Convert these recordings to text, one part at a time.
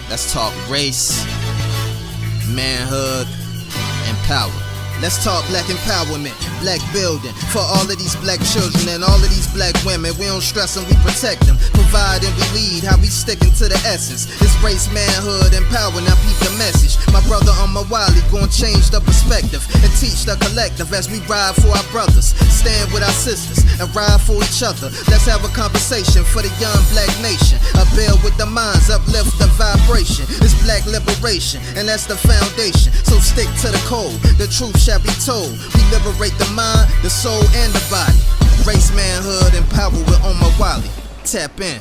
Let's talk race, manhood, and power. Let's talk black empowerment, black building for all of these black children and all of these black women. We don't stress them, we protect them, provide and we lead. How we sticking to the essence. It's race, manhood, and power. Now peep the message. My brother Omowale gonna change the perspective and teach the collective as we ride for our brothers, stand with our sisters, and ride for each other. Let's have a conversation for the young black nation. A bill with the minds, uplift the vibration. It's black liberation, and that's the foundation. So stick to the code. The truth shall be told. We liberate the mind, the soul, and the body. Race, manhood, and power with Omowale. Tap in.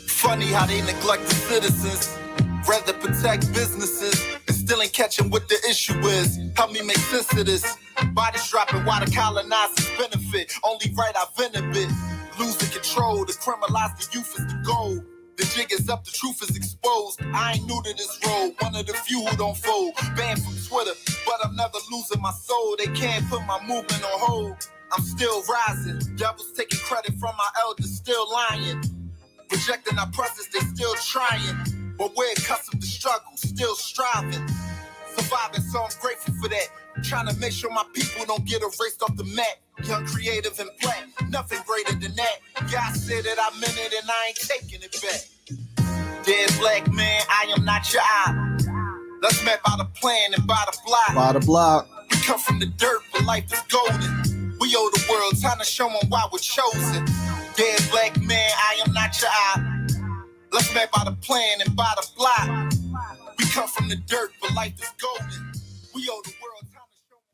Funny how they neglect the citizens, rather protect businesses, and still ain't catching what the issue is. Help me make sense of this. Bodies dropping while the colonizers benefit. Only right I benefit. Losing control, to criminalize the youth is the goal. The jig is up, the truth is exposed. I ain't new to this road, one of the few who don't fold. Banned from Twitter, but I'm never losing my soul. They can't put my movement on hold. I'm still rising. Devils taking credit from my elders, still lying. Projecting our presence, they still trying. But we're accustomed to struggle, still striving. Surviving, so I'm grateful for that. Trying to make sure my people don't get erased off the map. Young, creative, and black, nothing greater than that. Yeah, I said that I meant it and I ain't taking it back. Dead black man, I am not your eye. Let's map out a plan and buy the block. By the block. We come from the dirt, but life is golden. We owe the world time to show them why we're chosen. Dead black man, I am not your eye. Let's map out a plan and buy the block. We come from the dirt, but life is golden. We owe the world time to show them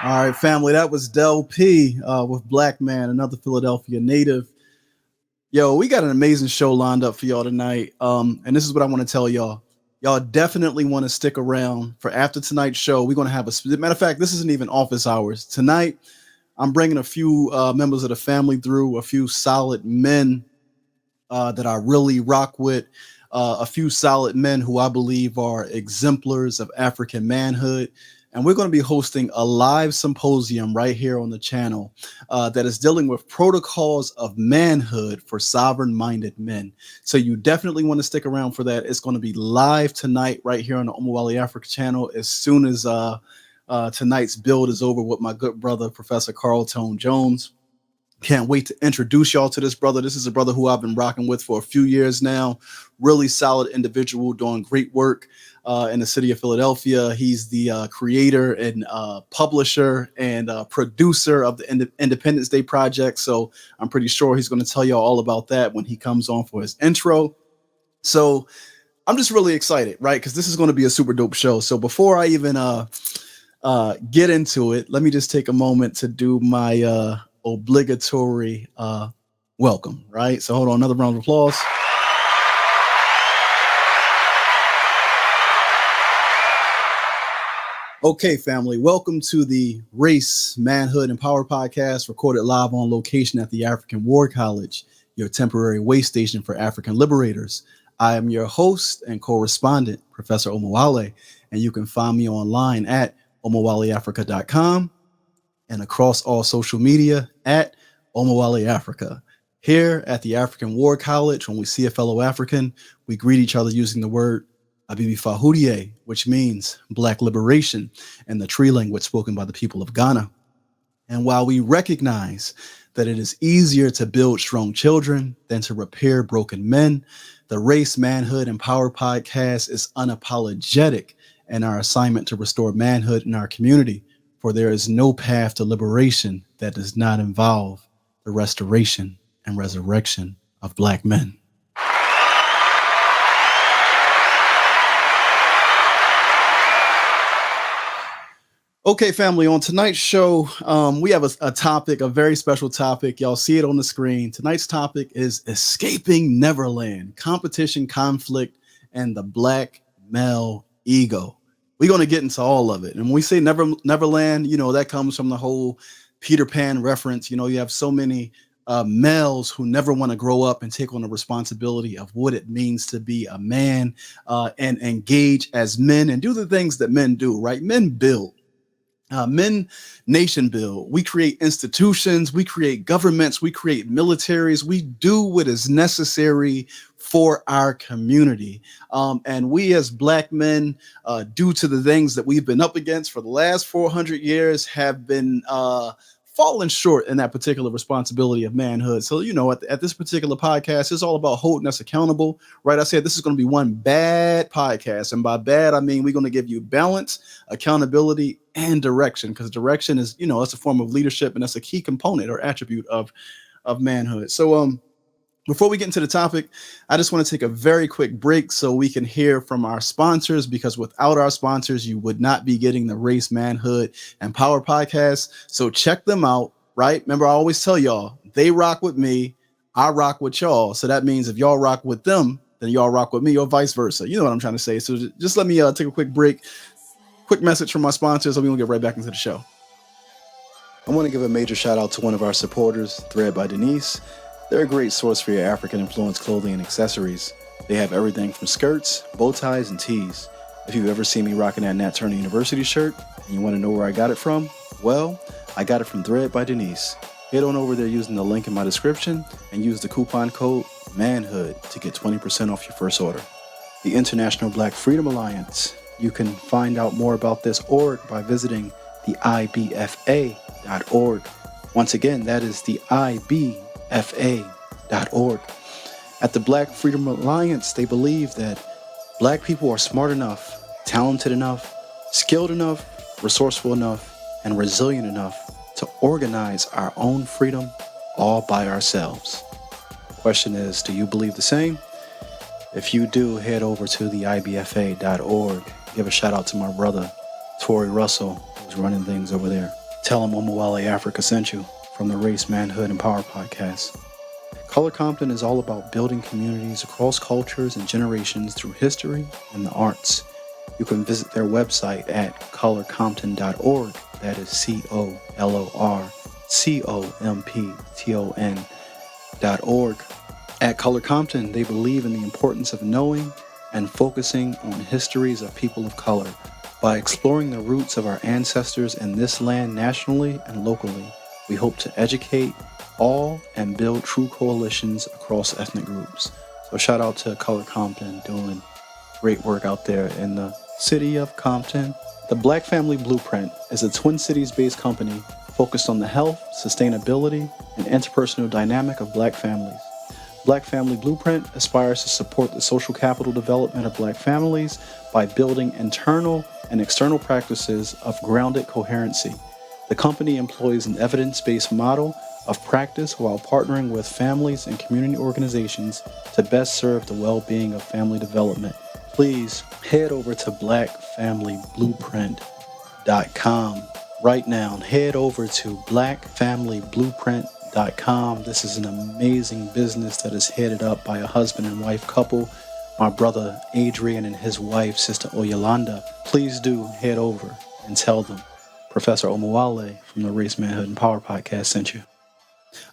why. All right, family, that was Del P with Black Man, another Philadelphia native. Yo, we got an amazing show lined up for y'all tonight. And this is what I want to tell y'all. Y'all definitely want to stick around for after tonight's show. We're going to have matter of fact, this isn't even office hours. Tonight, I'm bringing a few members of the family through, a few solid men that I really rock with, a few solid men who I believe are exemplars of African manhood. And we're going to be hosting a live symposium right here on the channel that is dealing with protocols of manhood for sovereign-minded men. So you definitely want to stick around for that. It's going to be live tonight right here on the Omowale Afrika channel as soon as tonight's build is over with my good brother, Professor Carl Tone Jones. Can't wait to introduce y'all to this brother. This is a brother who I've been rocking with for a few years now. Really solid individual doing great work in the city of Philadelphia. He's the creator and publisher and producer of the Independence Day Project. So I'm pretty sure he's going to tell y'all all about that when he comes on for his intro. So I'm just really excited, right? Because this is going to be a super dope show. So before I even get into it, let me just take a moment to do my obligatory welcome, right? So hold on, another round of applause. Okay, family, welcome to the Race, Manhood, and Power podcast, recorded live on location at the African War College, your temporary way station for African liberators. I am your host and correspondent, Professor Omowale, and you can find me online at omowaleafrika.com and across all social media at Omowale Afrika. Here at the African War College, when we see a fellow African, we greet each other using the word Abibi Fahudie, which means Black liberation, in the Tree language spoken by the people of Ghana. And while we recognize that it is easier to build strong children than to repair broken men, the Race, Manhood, and Power podcast is unapologetic in our assignment to restore manhood in our community. For there is no path to liberation that does not involve the restoration and resurrection of Black men. Okay, family, on tonight's show, we have a topic, a very special topic. Y'all see it on the screen. Tonight's topic is escaping Neverland, competition, conflict, and the Black male ego. We're going to get into all of it. And when we say Neverland, that comes from the whole Peter Pan reference. You have so many males who never want to grow up and take on the responsibility of what it means to be a man and engage as men and do the things that men do, right? Men build. Men nation build. We create institutions, we create governments, we create militaries, we do what is necessary for our community. And we as Black men, due to the things that we've been up against for the last 400 years, have been falling short in that particular responsibility of manhood. So, at this particular podcast, it's all about holding us accountable, right? I said this is going to be one bad podcast. And by bad, I mean we're going to give you balance, accountability, and direction, because direction is, it's a form of leadership, and that's a key component or attribute of manhood. So, before we get into the topic, I just want to take a very quick break so we can hear from our sponsors, because without our sponsors, you would not be getting the Race, Manhood, and Power podcast. So check them out, right? Remember, I always tell y'all, they rock with me, I rock with y'all. So that means if y'all rock with them, then y'all rock with me, or vice versa. You know what I'm trying to say. So just let me take a quick break, quick message from my sponsors, and we're going to get right back into the show. I want to give a major shout out to one of our supporters, Thread by Denise. They're a great source for your African-influenced clothing and accessories. They have everything from skirts, bow ties, and tees. If you've ever seen me rocking that Nat Turner University shirt and you want to know where I got it from, well, I got it from Thread by Denise. Head on over there using the link in my description and use the coupon code MANHOOD to get 20% off your first order. The International Black Freedom Alliance. You can find out more about this org by visiting the IBFA.org. Once again, that is the IBFA.org. At the Black Freedom Alliance, they believe that Black people are smart enough, talented enough, skilled enough, resourceful enough, and resilient enough to organize our own freedom all by ourselves. The question is, do you believe the same? If you do, head over to the IBFA.org. Give a shout out to my brother, Tori Russell, who's running things over there. Tell him Omowale Afrika sent you from the Race, Manhood, and Power podcast. Color Compton is all about building communities across cultures and generations through history and the arts. You can visit their website at colorcompton.org. That is COLORCOMPTON.org. At Color Compton, they believe in the importance of knowing and focusing on histories of people of color by exploring the roots of our ancestors in this land nationally and locally. We hope to educate all and build true coalitions across ethnic groups. So shout out to Color Compton doing great work out there in the city of Compton. The Black Family Blueprint is a Twin Cities-based company focused on the health, sustainability, and interpersonal dynamic of Black families. Black Family Blueprint aspires to support the social capital development of Black families by building internal and external practices of grounded coherency. The company employs an evidence-based model of practice while partnering with families and community organizations to best serve the well-being of family development. Please head over to blackfamilyblueprint.com right now. Head over to blackfamilyblueprint.com. This is an amazing business that is headed up by a husband and wife couple, my brother Adrian and his wife, Sister Oyolanda. Please do head over and tell them Professor Omowale from the Race, Manhood, and Power podcast sent you.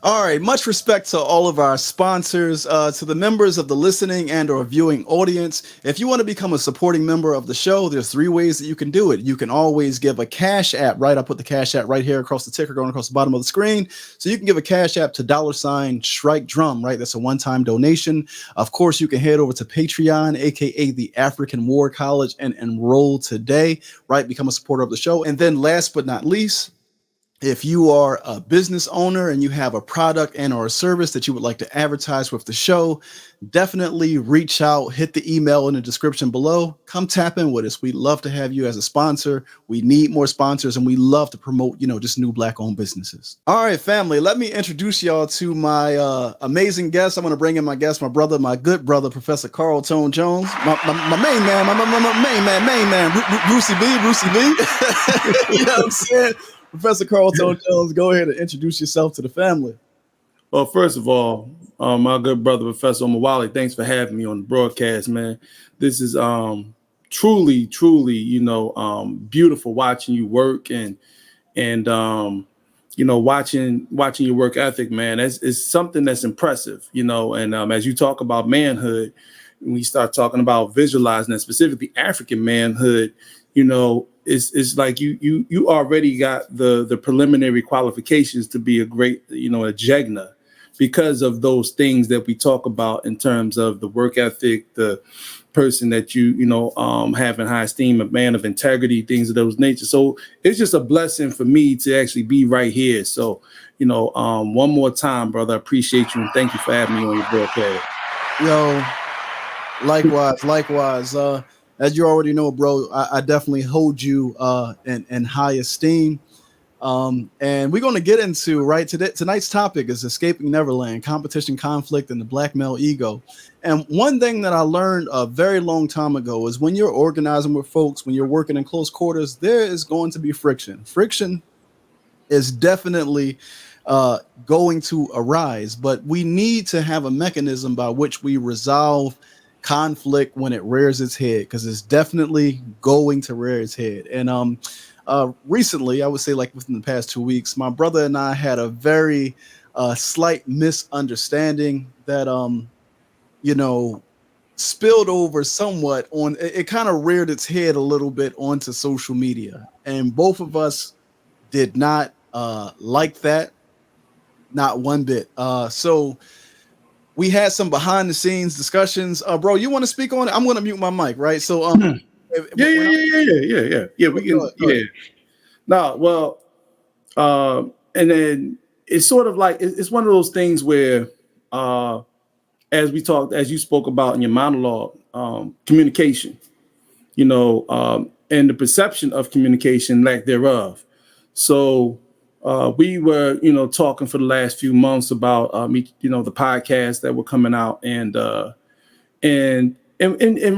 All right, much respect to all of our sponsors, to the members of the listening and or viewing audience. If you want to become a supporting member of the show, there's 3 ways that you can do it. You can always give a Cash App, right? I put the Cash App right here across the ticker going across the bottom of the screen. So you can give a Cash App to $Strike Drum, right? That's a one-time donation. Of course, you can head over to Patreon, aka the African War College, and enroll today, right? Become a supporter of the show. And then last but not least, if you are a business owner and you have a product and or a service that you would like to advertise with the show, definitely reach out, hit the email in the description below. Come tap in with us. We'd love to have you as a sponsor. We need more sponsors and we love to promote, just new Black owned businesses. All right, family, let me introduce y'all to my amazing guest. I'm going to bring in my guest, my brother, my good brother, Professor Carl Tone Jones, my main man, main man, Brucey B. You know what I'm saying? Professor Carl Tone Jones, go ahead and introduce yourself to the family. Well, first of all, my good brother, Professor Omowale, thanks for having me on the broadcast, man. This is truly, beautiful watching you work and watching your work ethic, man. It's something that's impressive, and as you talk about manhood, when we start talking about visualizing and specifically African manhood, it's like you already got the preliminary qualifications to be a great, a Jegna, because of those things that we talk about in terms of the work ethic, the person that have in high esteem, a man of integrity, things of those nature. So it's just a blessing for me to actually be right here. So, one more time, brother, I appreciate you and thank you for having me on your broadcast. Yo, likewise. As you already know, bro, I definitely hold you in high esteem. And we're going to get into tonight's topic is escaping Neverland, competition, conflict, and the black male ego. And one thing that I learned a very long time ago is when you're organizing with folks, when you're working in close quarters, there is going to be friction. Friction is definitely going to arise, but we need to have a mechanism by which we resolve conflict when it rears its head, because it's definitely going to rear its head. And recently, I would say like within the past 2 weeks, my brother and I had a very slight misunderstanding that spilled over somewhat on it kind of reared its head a little bit onto social media, and both of us did not like that, not one bit. So we had some behind the scenes discussions. Bro, you want to speak on it? I'm going to mute my mic, right? So Yeah, we can. Go ahead. No, well, and then it's sort of like it's one of those things where, as you spoke about in your monologue, communication, and the perception of communication, lack thereof. So we were, talking for the last few months about the podcasts that were coming out, and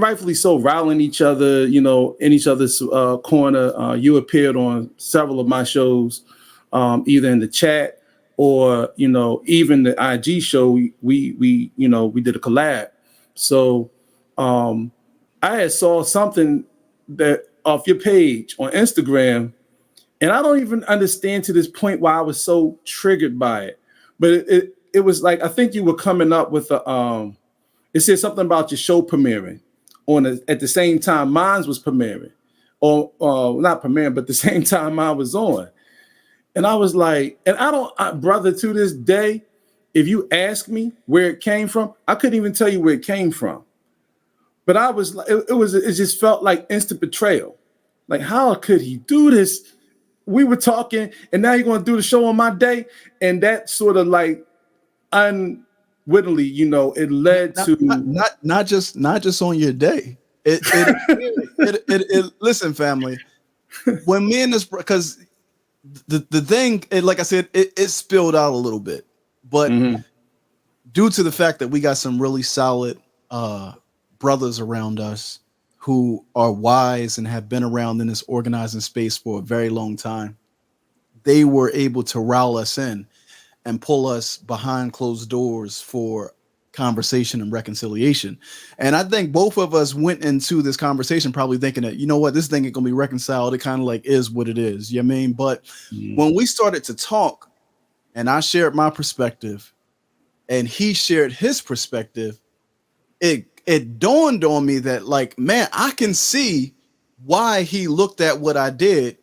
rightfully so, riling each other, in each other's corner. You appeared on several of my shows, either in the chat or, even the IG show. We did a collab. So I had saw something that off your page on Instagram, and I don't even understand to this point why I was so triggered by it. But it was like, I think you were coming up with it said something about your show premiering at the same time mine was premiering, or not premiering, but the same time mine was on. And I was like, and brother, to this day, if you ask me where it came from, I couldn't even tell you where it came from. But I was like, it just felt like instant betrayal. Like, how could he do this? We were talking, and now you're going to do the show on my day. And that sort of like unwittingly, it led to not just on your day. It listen, family. When me and this, because the thing, like I said, it spilled out a little bit, but due to the fact that we got some really solid brothers around us who are wise and have been around in this organizing space for a very long time, they were able to rile us in and pull us behind closed doors for conversation and reconciliation. And I think both of us went into this conversation probably thinking that, you know what, this thing ain't gonna be reconciled. It kind of like is what it is. You know what I mean? But when we started to talk and I shared my perspective and he shared his perspective, it dawned on me that, like, man, I can see why he looked at what I did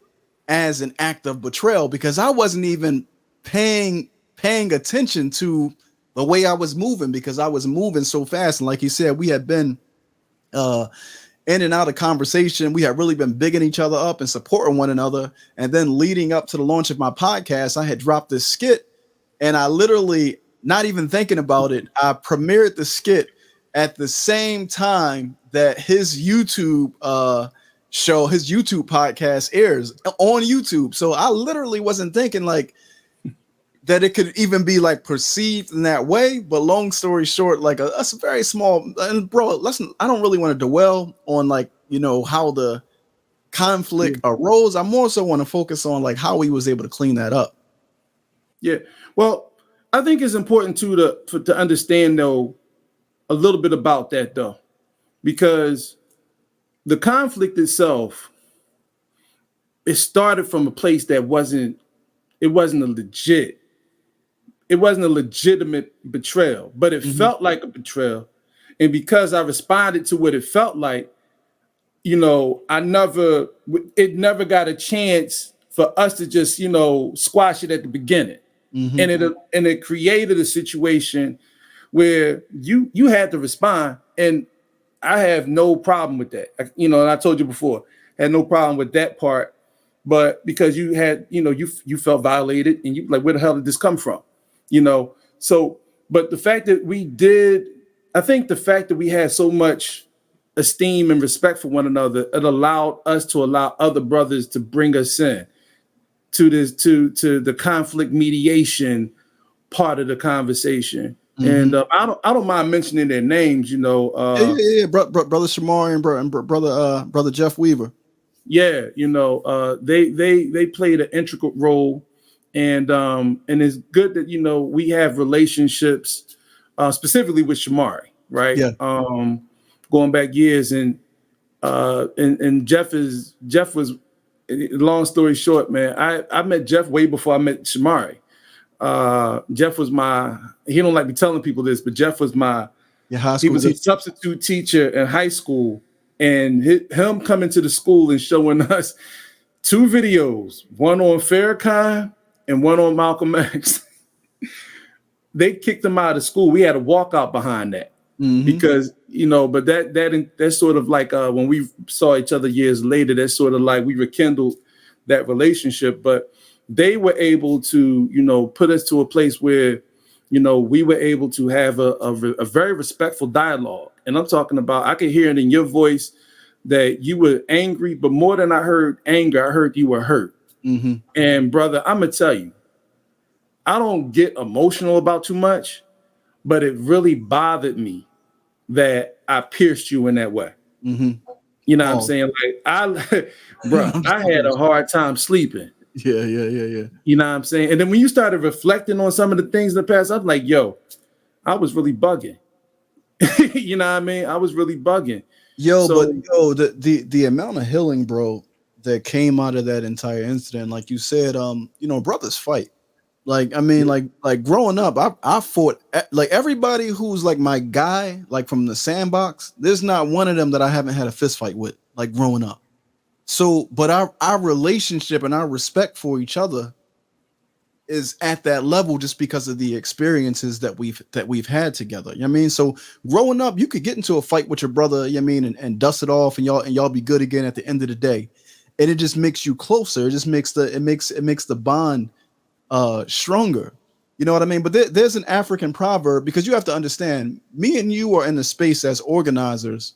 as an act of betrayal, because I wasn't even paying attention to the way I was moving, because I was moving so fast. And like you said, we had been in and out of conversation. We had really been bigging each other up and supporting one another. And then leading up to the launch of my podcast, I had dropped this skit, and I literally, not even thinking about it, I premiered the skit at the same time that his YouTube show, his YouTube podcast airs on YouTube. So I literally wasn't thinking like that it could even be like perceived in that way. But long story short, like that's a very small, and bro, listen, I don't really want to dwell on like, how the conflict arose. I more so want to focus on like how he was able to clean that up. Yeah. Well, I think it's important to understand though a little bit about that though, because the conflict itself, it started from a place that wasn't a legitimate betrayal, but it felt like a betrayal. And because I responded to what it felt like, it never got a chance for us to just, squash it at the beginning. And it created a situation where you had to respond. And I have no problem with that. And I told you before, had no problem with that part. But because you had, you felt violated and you like, where the hell did this come from? So, but the fact that I think the fact that we had so much esteem and respect for one another, it allowed us to allow other brothers to bring us in to the conflict mediation part of the conversation. And I don't mind mentioning their names, Brother Shamari and brother Jeff Weaver. Yeah, they played an integral role, and it's good that we have relationships, specifically with Shamari, right? Yeah. Going back years, and Jeff was. Long story short, man, I met Jeff way before I met Shamari. Jeff was he don't like me telling people this, but Jeff was he was a substitute teacher in high school. And him coming to the school and showing us 2 videos, one on Farrakhan and one on Malcolm X. They kicked him out of school. We had a walkout behind that because, but that's sort of like when we saw each other years later, that's sort of like we rekindled that relationship. But they were able to, put us to a place where, we were able to have a very respectful dialogue. And I'm talking about, I could hear it in your voice that you were angry, but more than I heard anger, I heard you were hurt. And brother, I'm going to tell you, I don't get emotional about too much, but it really bothered me that I pierced you in that way. You know what I'm saying? Like I had a hard time sleeping. Yeah. You know what I'm saying? And then when you started reflecting on some of the things in the past, I'm like, yo, I was really bugging. You know what I mean? I was really bugging. The amount of healing, bro, that came out of that entire incident, like you said, brothers fight. Like, I mean, like growing up, I fought like everybody who's like my guy, like from the sandbox. There's not one of them that I haven't had a fist fight with, like growing up. So, but our relationship and our respect for each other is at that level just because of the experiences that we've had together. You know what I mean? So growing up, you could get into a fight with your brother, you know what I mean, and dust it off and y'all be good again at the end of the day. And it just makes you closer. It just makes the bond stronger. You know what I mean? But there's an African proverb, because you have to understand, me and you are in a space as organizers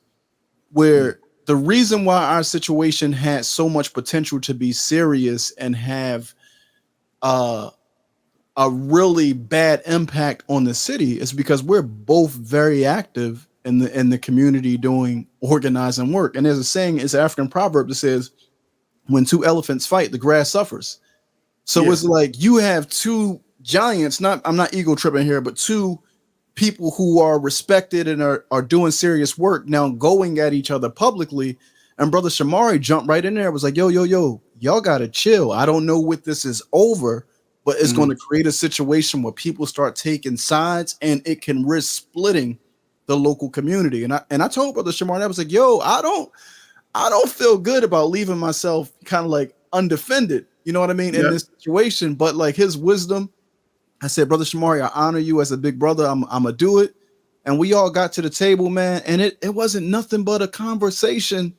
where the reason why our situation had so much potential to be serious and have a really bad impact on the city is because we're both very active in the community doing organizing work. And there's a saying, it's an African proverb that says, when 2 elephants fight, the grass suffers. So It's like you have 2 giants, I'm not ego tripping here, but 2 people who are respected and are doing serious work now going at each other publicly. And brother Shamari jumped right in there. It was like, yo, y'all gotta chill. I don't know what this is over, but it's going to create a situation where people start taking sides and it can risk splitting the local community. And I told brother Shamari, I was like, yo, I don't feel good about leaving myself kind of like undefended. You know what I mean? In this situation, but like his wisdom, I said, brother Shamari, I honor you as a big brother. I'm gonna do it. And we all got to the table, man. And it wasn't nothing but a conversation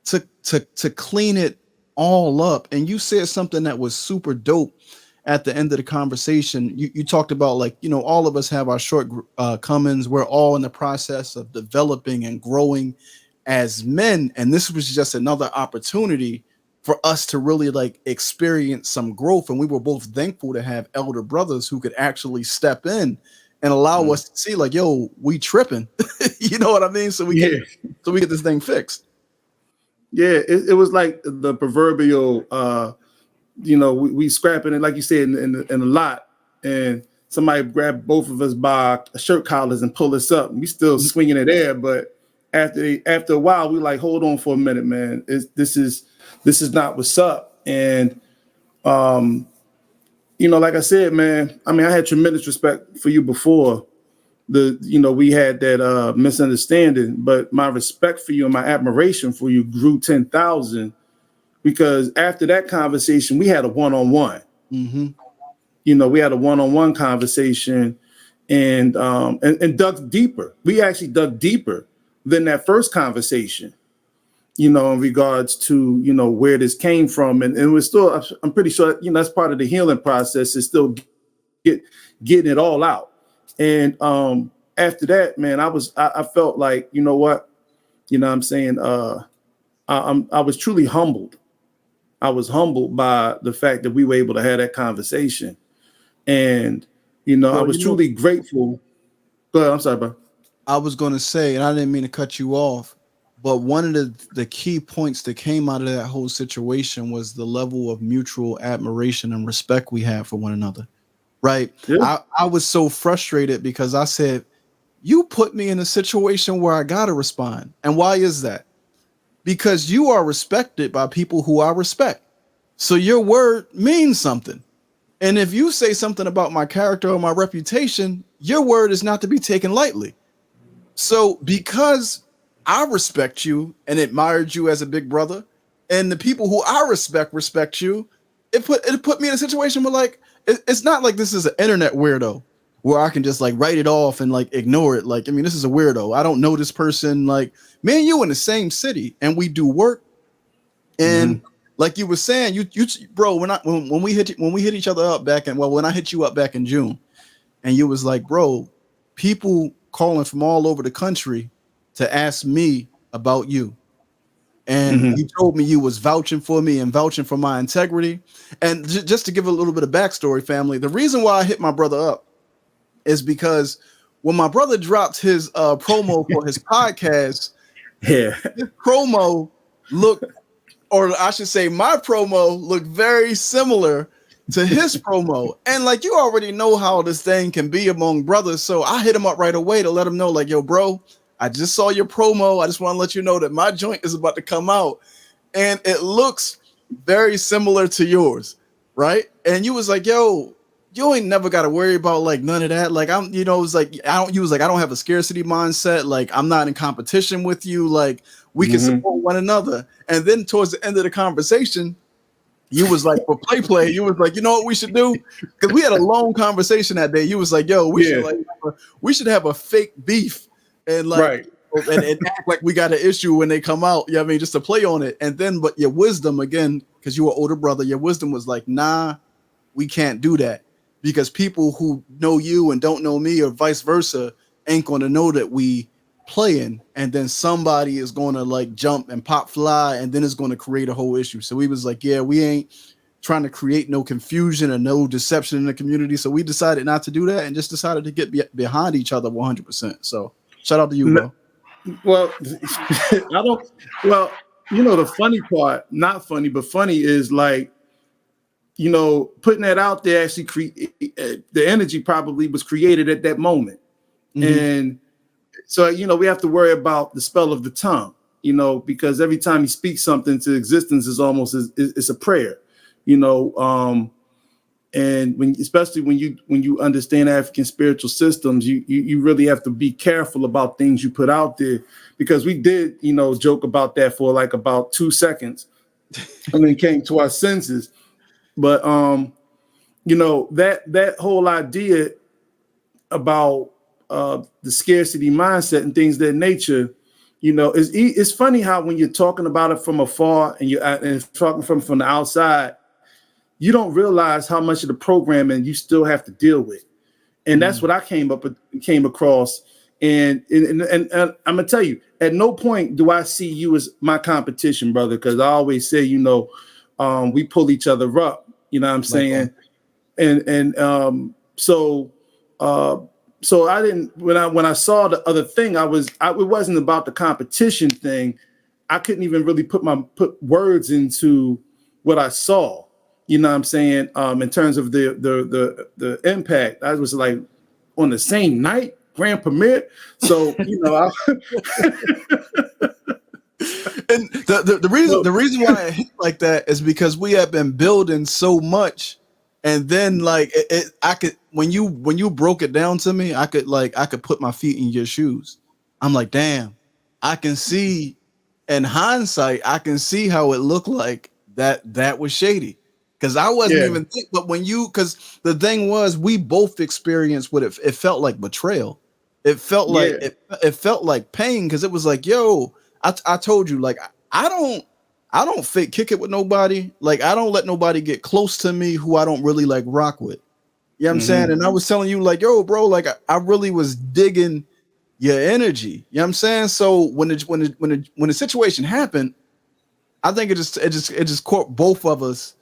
to clean it all up. And you said something that was super dope at the end of the conversation. You talked about, like, all of us have our shortcomings. We're all in the process of developing and growing as men. And this was just another opportunity for us to really like experience some growth. And we were both thankful to have elder brothers who could actually step in and allow us to see, like, yo, we tripping. You know what I mean? So we get this thing fixed. Yeah, it was like the proverbial, we scrapping it, like you said, in a lot, and somebody grabbed both of us by shirt collars and pull us up. We still swinging it there, but after a while, we like, hold on for a minute, man. This is not what's up. And like I said, man, I mean, I had tremendous respect for you before we had that misunderstanding, but my respect for you and my admiration for you grew 10,000 because after that conversation, we had a one-on-one. Mm-hmm. We had a one-on-one conversation and dug deeper. We actually dug deeper than that first conversation, in regards to, where this came from. And it was still, I'm pretty sure, that's part of the healing process is still getting it all out. And after that, man, I felt like, you know what I'm saying? I was truly humbled. I was humbled by the fact that we were able to have that conversation. And, I was truly grateful. Go ahead, I'm sorry, bro. I was going to say, and I didn't mean to cut you off, but one of the key points that came out of that whole situation was the level of mutual admiration and respect we have for one another. Right. Yeah. I was so frustrated because I said, you put me in a situation where I got to respond. And why is that? Because you are respected by people who I respect. So your word means something. And if you say something about my character or my reputation, your word is not to be taken lightly. So because I respect you and admired you as a big brother, and the people who I respect you, it put me in a situation where like, it's not like this is an internet weirdo where I can just like write it off and like ignore it. Like, I mean, this is a weirdo. I don't know this person. Like, me and you in the same city and we do work. And like you were saying, you bro, when we hit each other up when I hit you up back in June, and you was like, bro, people calling from all over the country to ask me about you. And you told me you was vouching for me and vouching for my integrity. And just to give a little bit of backstory, family, the reason why I hit my brother up is because when my brother dropped his promo for his podcast, his promo looked, or I should say my promo looked very similar to his promo. And like, you already know how this thing can be among brothers. So I hit him up right away to let him know, like, yo, bro, I just saw your promo. I just want to let you know that my joint is about to come out. And it looks very similar to yours, right? And you was like, yo, you ain't never got to worry about like none of that. Like, it was like, I don't have a scarcity mindset. Like, I'm not in competition with you. Like, we can support one another. And then towards the end of the conversation, you was like, for play, you was like, you know what we should do? Because we had a long conversation that day. You was like, yo, we should have a fake beef and like, and act like we got an issue when they come out. I mean, just to play on it. And then, but your wisdom, again, because you were older brother, your wisdom was like, nah, we can't do that. Because people who know you and don't know me or vice versa ain't going to know that we playing. And then somebody is going to like jump and pop fly. And then it's going to create a whole issue. So we was like, yeah, we ain't trying to create no confusion or no deception in the community. So we decided not to do that and just decided to get behind each other 100%. So shout out to you, bro. Well, the funny part, not funny, but funny is like, putting that out there actually the energy probably was created at that moment. And so, we have to worry about the spell of the tongue, because every time you speak something to existence is almost, it's a prayer, and especially when you understand African spiritual systems, you really have to be careful about things you put out there, because we did, joke about that for like about 2 seconds and then came to our senses. But that whole idea about the scarcity mindset and things of that nature, it's funny how when you're talking about it from afar and you're talking from the outside, you don't realize how much of the programming you still have to deal with. And that's what I came across. And I'm gonna tell you, at no point do I see you as my competition, brother, because I always say, we pull each other up, you know what I'm saying? So I didn't, when I saw the other thing, it wasn't about the competition thing. I couldn't even really put words into what I saw, you know what I'm saying? In terms of the impact, I was like, on the same night, grand premiere. So, you know, and the reason why I hit like that is because we have been building so much, and then like I could when you broke it down to me, I could put my feet in your shoes. I'm like, damn, I can see in hindsight, I can see how it looked like that was shady. Because I wasn't even think, but because the thing was, we both experienced what it felt like betrayal. It felt like it felt like pain, because it was like, yo, I told you, like, I don't fake kick it with nobody. Like, I don't let nobody get close to me who I don't really like rock with. You know what I'm saying? And I was telling you, like, yo, bro, like, I really was digging your energy. You know what I'm saying? So when the situation happened, I think it just caught both of us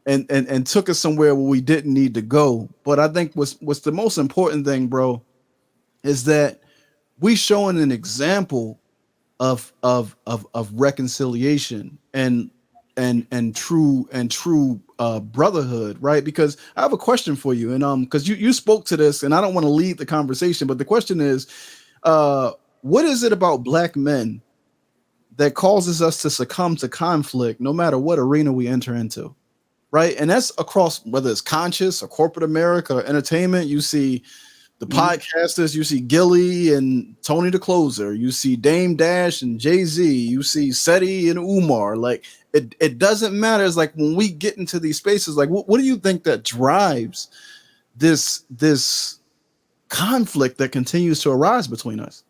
and took us somewhere where we didn't need to go. But I think what's the most important thing, bro, is that we showing an example of reconciliation and true brotherhood, right? Because I have a question for you, and because you spoke to this, and I don't want to lead the conversation, but the question is, what is it about Black men that causes us to succumb to conflict no matter what arena we enter into? Right. And that's across, whether it's conscious or corporate America or entertainment. You see the podcasters, you see Gilly and Tony the Closer, you see Dame Dash and Jay-Z, you see Seti and Umar. Like, it doesn't matter. It's like when we get into these spaces, like what do you think that drives this conflict that continues to arise between us?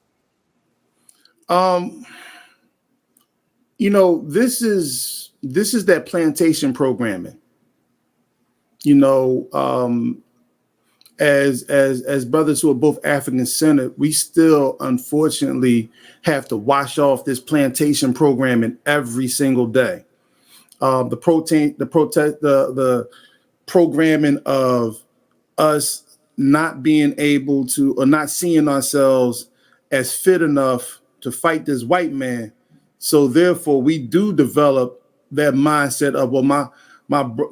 You know, this is that plantation programming. You know, as brothers who are both African centered, we still unfortunately have to wash off this plantation programming every single day. The programming of us not being able to, or not seeing ourselves as fit enough to fight this white man. So therefore, we do develop that mindset of, well, my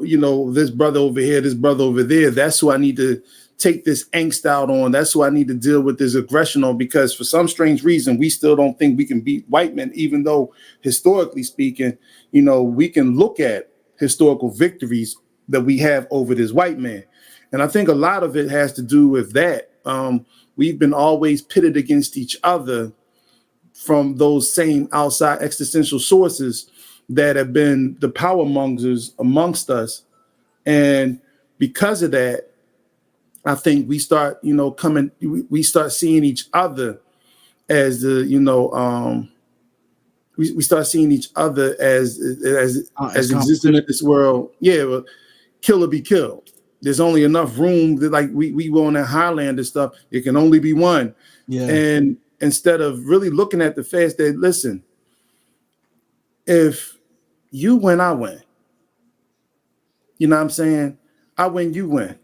you know, this brother over here, this brother over there, that's who I need to take this angst out on. That's who I need to deal with this aggression on, because for some strange reason, we still don't think we can beat white men, even though historically speaking, you know, we can look at historical victories that we have over this white man. And I think a lot of it has to do with that. We've been always pitted against each other from those same outside existential sources that have been the power mongers amongst us. And because of that, I think we start, you know, we start seeing each other as the, you know, we start seeing each other as existing in this world. Yeah, well, kill or be killed. There's only enough room that, like we were on that Highlander stuff. It can only be one. Yeah. And instead of really looking at the fact that, listen, if you win, I win. You know what I'm saying? I win, you win.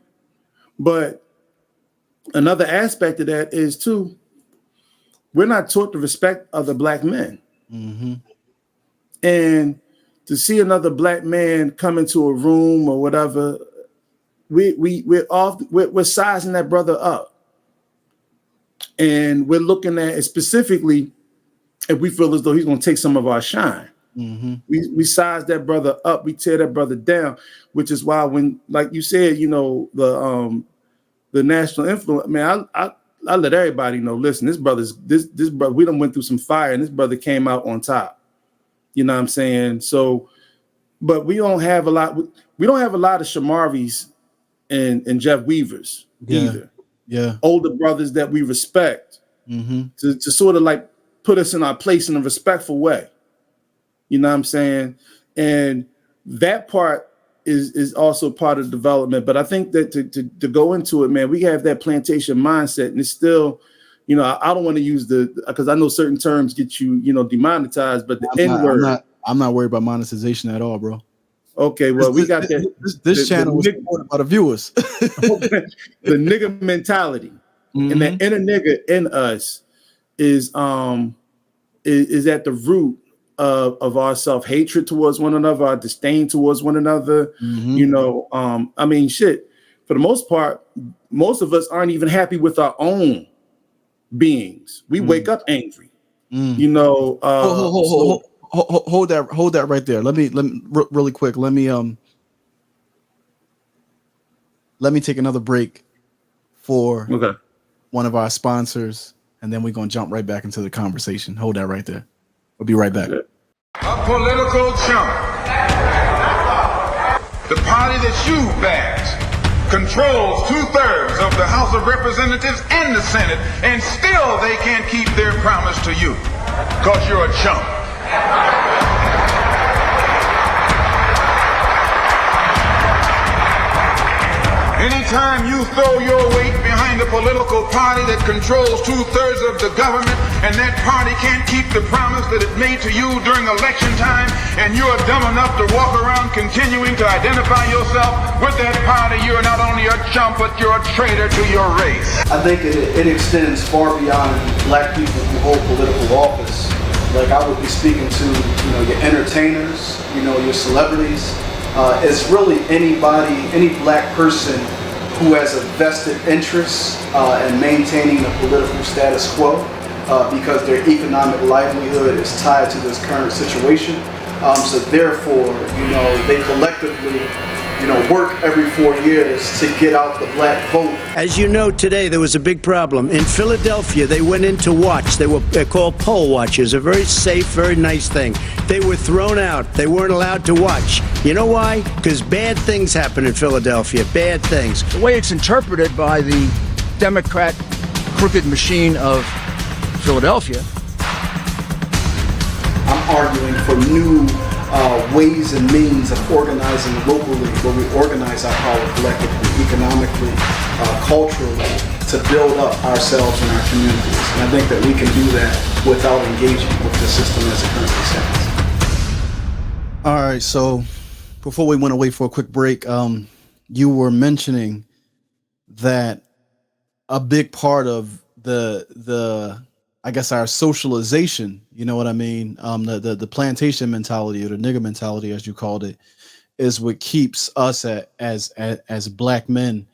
But another aspect of that is, too, we're not taught to respect other Black men. Mm-hmm. And to see another Black man come into a room or whatever, we're sizing that brother up. And we're looking at it specifically if we feel as though he's going to take some of our shine. Mm-hmm. We size that brother up, we tear that brother down, which is why when, like you said, you know, the national influence, man, I let everybody know, listen, this brother, we done went through some fire and this brother came out on top. You know what I'm saying? So, but we don't have a lot of Shamaris and Jeff Weavers either. Yeah. Older brothers that we respect to sort of like put us in our place in a respectful way. You know what I'm saying? And that part is also part of development. But I think that to go into it, man, we have that plantation mindset, and it's still, you know, I don't want to use because I know certain terms get you, you know, demonetized, but the N-word. I'm not worried about monetization at all, bro. Okay, well, we got that. This channel was supported by the viewers. The nigga mentality and that inner nigga in us is at the root of our self-hatred towards one another, our disdain towards one another. You know, I mean, shit, for the most part, most of us aren't even happy with our own beings. We wake up angry. Mm. You know, hold that right there. Let me really quick. Let me take another break for one of our sponsors, and then we're gonna jump right back into the conversation. Hold that right there. We'll be right back. A political chump. The party that you backed controls 2/3 of the House of Representatives and the Senate, and still they can't keep their promise to you, because you're a chump. Anytime you throw your weight behind a political party that controls 2/3 of the government, and that party can't keep the promise that it made to you during election time, and you're dumb enough to walk around continuing to identify yourself with that party, you're not only a chump, but you're a traitor to your race. I think it extends far beyond black people who hold political office. Like, I would be speaking to, your entertainers, your celebrities. It's really any black person who has a vested interest in maintaining the political status quo because their economic livelihood is tied to this current situation. So therefore, they collectively, work every 4 years to get out the black vote. As you know, today there was a big problem. In Philadelphia, they went in to watch. They're called poll watchers, a very safe, very nice thing. They were thrown out. They weren't allowed to watch. You know why? Because bad things happen in Philadelphia, bad things. The way it's interpreted by the Democrat crooked machine of Philadelphia. I'm arguing for new ways and means of organizing locally, where we organize our power collectively, economically, culturally, to build up ourselves and our communities. And I think that we can do that without engaging with the system as it currently stands. All right, so before we went away for a quick break, you were mentioning that a big part of the I guess our socialization, you know what I mean? The plantation mentality, or the nigger mentality, as you called it, is what keeps us as black men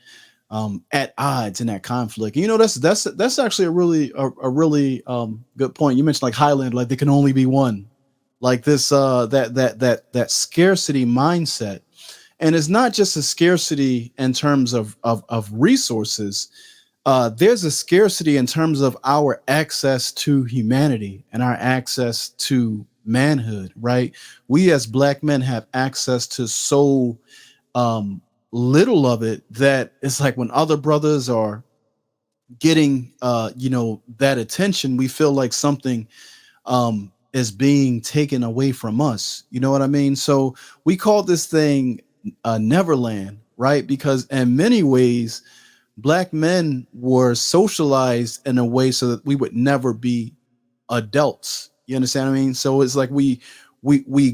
at odds in that conflict. That's actually a really good point. You mentioned like Highland, like there can only be one, like this that scarcity mindset, and it's not just a scarcity in terms of resources. There's a scarcity in terms of our access to humanity and our access to manhood, right? We as black men have access to so little of it that it's like when other brothers are getting, that attention, we feel like something is being taken away from us. You know what I mean? So we call this thing Neverland, right? Because in many ways, black men were socialized in a way so that we would never be adults. You understand what I mean? So it's like we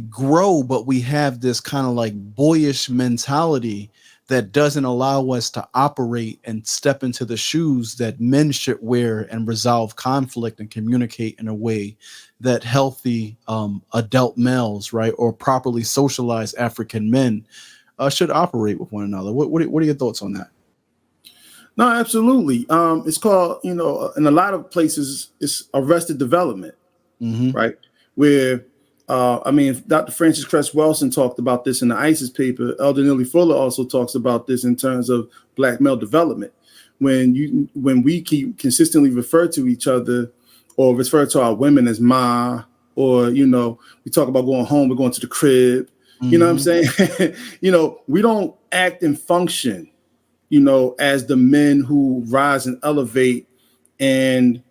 grow, but we have this kind of like boyish mentality that doesn't allow us to operate and step into the shoes that men should wear and resolve conflict and communicate in a way that healthy adult males, right, or properly socialized African men should operate with one another. What are your thoughts on that? No, absolutely. It's called, in a lot of places, it's arrested development, right? Where, Dr. Francis Cress Welsing talked about this in the ISIS paper. Elder Neely Fuller also talks about this in terms of black male development. When we keep consistently refer to each other or refer to our women as ma, or, we talk about going home, we're going to the crib, you know what I'm saying? We don't act and function as the men who rise and elevate and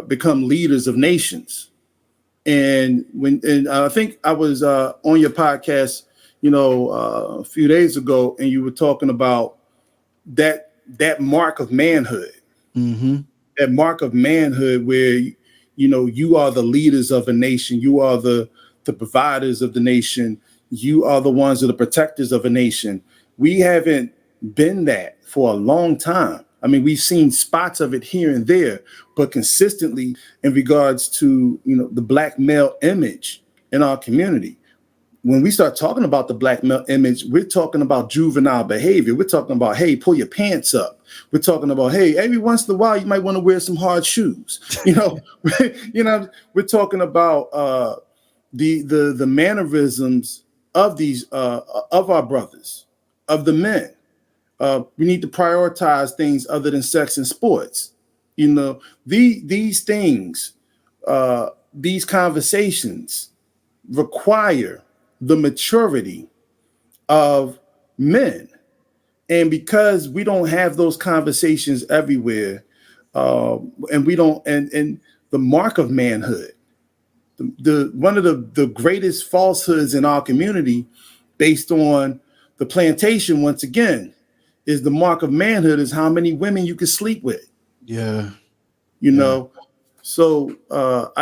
become leaders of nations. And I think I was on your podcast, a few days ago, and you were talking about that mark of manhood, that mark of manhood where, you are the leaders of a nation. You are the providers of the nation. You are the ones that are the protectors of a nation. We haven't been that for a long time. I mean, we've seen spots of it here and there, but consistently in regards to, the black male image in our community, when we start talking about the black male image, we're talking about juvenile behavior. We're talking about, hey, pull your pants up. We're talking about, hey, every once in a while, you might want to wear some hard shoes. We're talking about the mannerisms of these of our brothers, of the men. We need to prioritize things other than sex and sports. These things, these conversations require the maturity of men. And because we don't have those conversations everywhere, and we don't, and the mark of manhood, one of the greatest falsehoods in our community, based on the plantation, once again, is the mark of manhood is how many women you can sleep with. Yeah. So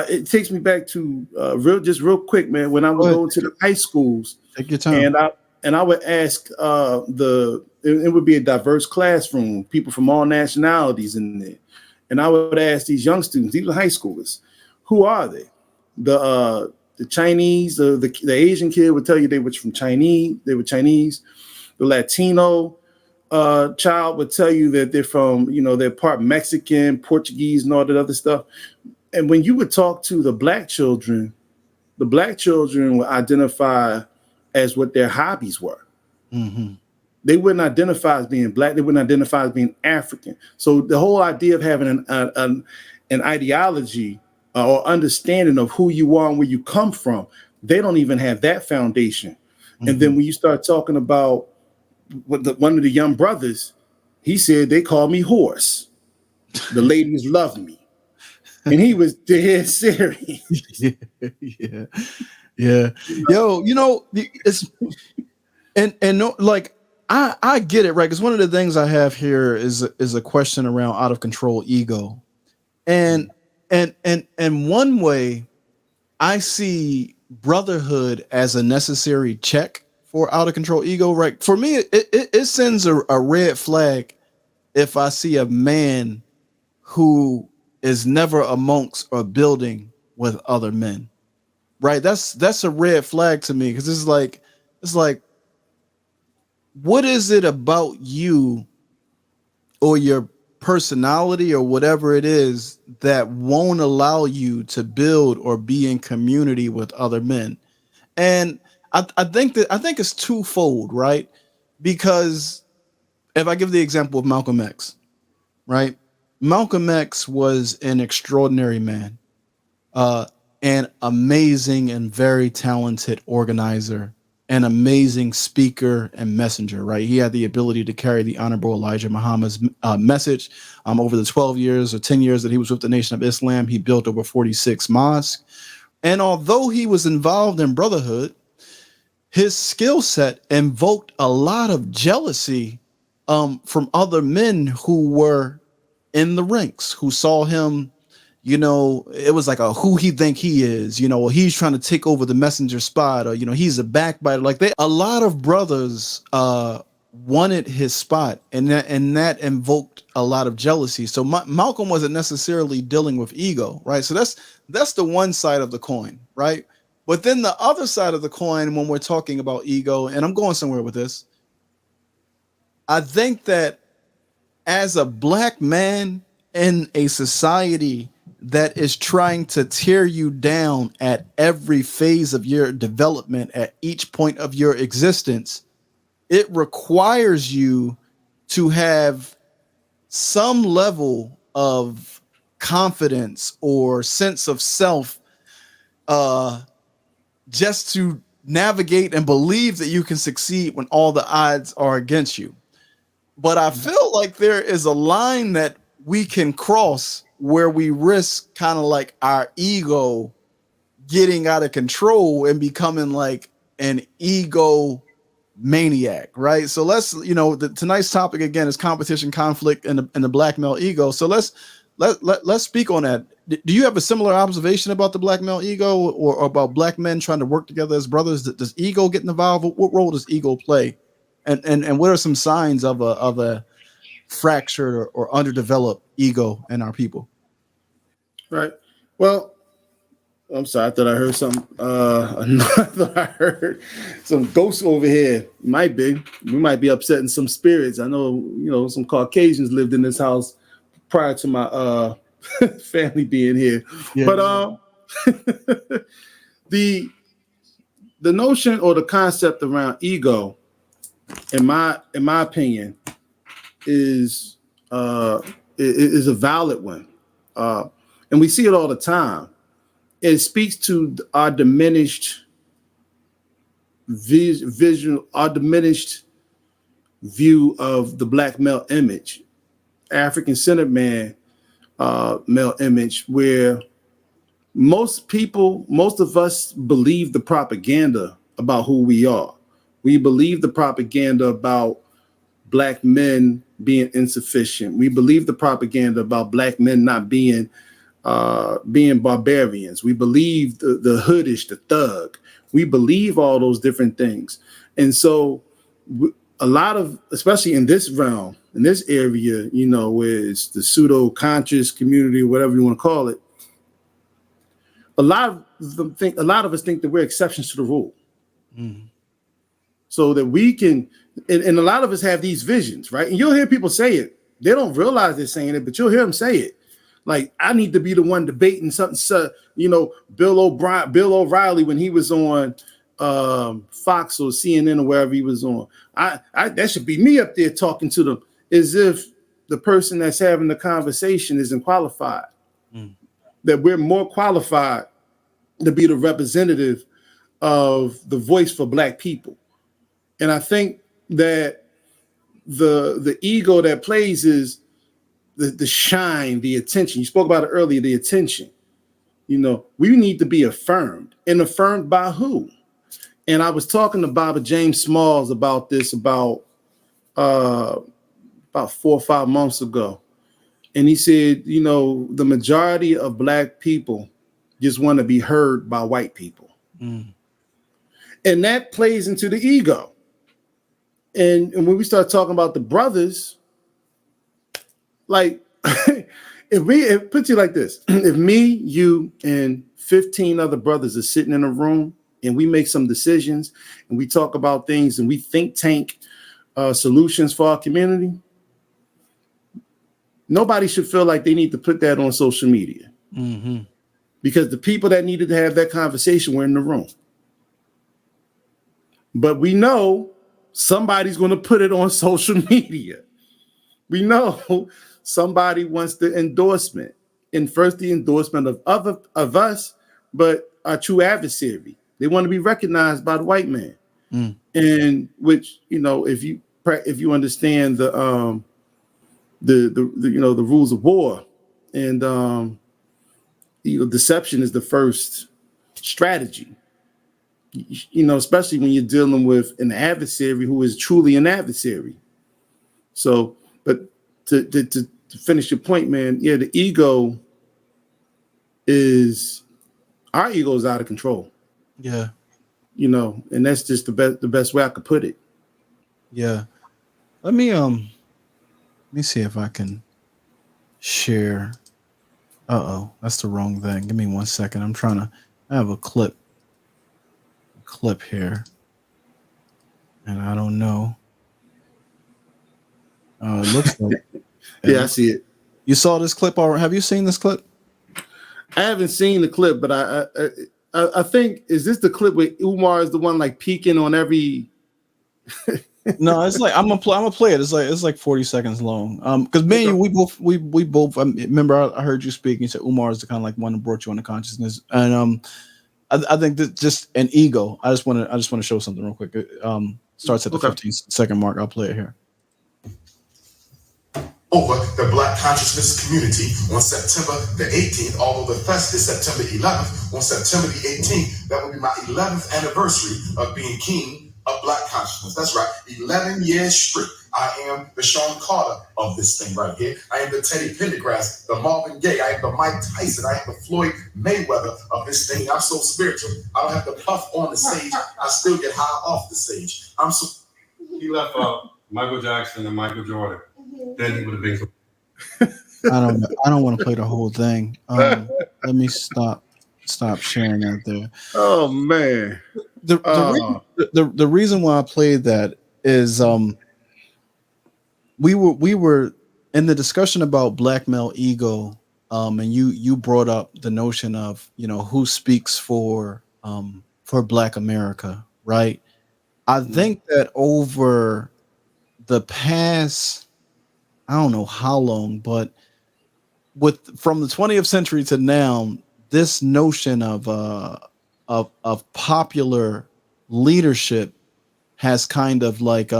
it takes me back to real quick, man. When I would go to the high schools, take your time, and I would ask it would be a diverse classroom, people from all nationalities in there, and I would ask these young students, these are high schoolers, who are they? The Chinese, the Asian kid would tell you they were from Chinese. They were Chinese. The Latino child would tell you that they're from, they're part Mexican, Portuguese, and all that other stuff. And when you would talk to the black children would identify as what their hobbies were. Mm-hmm. They wouldn't identify as being black. They wouldn't identify as being African. So the whole idea of having an ideology or understanding of who you are and where you come from, they don't even have that foundation. Mm-hmm. And then when you start talking about one of the young brothers, he said, they call me horse. The ladies love me. And he was dead serious. Yeah. Yo, it's and no, like I get it, right? Because one of the things I have here is a question around out of control ego. And one way I see brotherhood as a necessary check for out of control ego, right? For me, it sends a red flag if I see a man who is never amongst or building with other men, right? That's a red flag to me, because it's like, what is it about you or your personality or whatever it is that won't allow you to build or be in community with other men? And I think it's twofold, right? Because if I give the example of Malcolm X, right? Malcolm X was an extraordinary man, an amazing and very talented organizer, an amazing speaker and messenger, right? He had the ability to carry the Honorable Elijah Muhammad's message. Over the 12 years or 10 years that he was with the Nation of Islam, he built over 46 mosques. And although he was involved in brotherhood, his skill set invoked a lot of jealousy from other men who were in the ranks, who saw him, it was like who he think he is, or he's trying to take over the messenger spot, or, he's a backbiter. Like a lot of brothers wanted his spot, and that invoked a lot of jealousy. So Malcolm wasn't necessarily dealing with ego, right? So that's the one side of the coin, right? But then the other side of the coin, when we're talking about ego, and I'm going somewhere with this, I think that as a black man in a society that is trying to tear you down at every phase of your development, at each point of your existence, it requires you to have some level of confidence or sense of self, just to navigate and believe that you can succeed when all the odds are against you. But I feel like there is a line that we can cross where we risk kind of like our ego getting out of control and becoming like an ego maniac, right? So let's, tonight's topic again is competition, conflict, and the black male ego. So let's speak on that. Do you have a similar observation about the black male ego, or about black men trying to work together as brothers? Does ego get involved? What role does ego play? And what are some signs of a fractured or underdeveloped ego in our people? Right. Well, I'm sorry. I thought I heard something. I thought I heard some ghosts over here. Might be. We might be upsetting some spirits. I know, some Caucasians lived in this house prior to my family being here. Yeah. But the notion or the concept around ego, in my opinion, is a valid one, and we see it all the time. It speaks to our diminished our diminished view of the black male image, African-centered man, male image, where most of us believe the propaganda about who we are. We believe the propaganda about black men being insufficient. We believe the propaganda about black men not being barbarians. We believe the hoodish, the thug. We believe all those different things. And so a lot of, especially in this realm, in this area, where it's the pseudo-conscious community, whatever you want to call it, a lot of us think that we're exceptions to the rule. Mm. So that we can, and a lot of us have these visions, right? And you'll hear people say it. They don't realize they're saying it, but you'll hear them say it. Like, I need to be the one debating something, Bill O'Reilly when he was on Fox or CNN or wherever he was on. That should be me up there talking to them, as if the person that's having the conversation isn't qualified. Mm. That we're more qualified to be the representative of the voice for black people. And I think that the ego that plays is the shine, the attention. You spoke about it earlier, the attention. We need to be affirmed. And affirmed by who? And I was talking to Baba James Smalls about this about 4 or 5 months ago. And he said, the majority of black people just want to be heard by white people. Mm. And that plays into the ego. And when we start talking about the brothers, like, it puts you like this. If me, you, and 15 other brothers are sitting in a room and we make some decisions and we talk about things and we think tank solutions for our community, nobody should feel like they need to put that on social media. Mm-hmm. Because the people that needed to have that conversation were in the room. But we know somebody's going to put it on social media. We know somebody wants the endorsement, and first the endorsement of us, but our true adversary. They want to be recognized by the white man. Mm. And which, if you understand the rules of war, and deception is the first strategy. Especially when you're dealing with an adversary who is truly an adversary. So, but to finish your point, man, yeah, the ego is out of control. Yeah. And that's just the best way I could put it. Yeah. Let me see if I can share. That's the wrong thing. Give me 1 second. I have a clip here, and I don't know. It looks like yeah, I see it. You saw this clip, or have you seen this clip? I haven't seen the clip, but I think, is this the clip where Umar is the one like peeking on every? No, it's like I'm gonna play it. It's like 40 seconds long. Because me and you, we both remember I heard you speak. You said Umar is the kind of like one that brought you into consciousness, and I think that just an ego. I just want to show something real quick. It starts at the 15-second mark. I'll play it here. Over the Black consciousness community on September the 18th, although the fest is September 11th. On September the 18th, that will be my 11th anniversary of being king of Black consciousness. That's right, 11 years straight. I am the Sean Carter of this thing right here. I am the Teddy Pendergrass, the Marvin Gaye. I am the Mike Tyson. I am the Floyd Mayweather of this thing. I'm so spiritual. I don't have to puff on the stage. I still get high off the stage. He left Michael Jackson and Michael Jordan. Then he would have been. I don't want to play the whole thing. Let me stop stop sharing that there. Oh man. The reason why I played that is we were in the discussion about black male ego, and you brought up the notion of, you know, who speaks for Black America, right? I think that over the past, I don't know how long, but from the 20th century to now, this notion of popular leadership has kind of like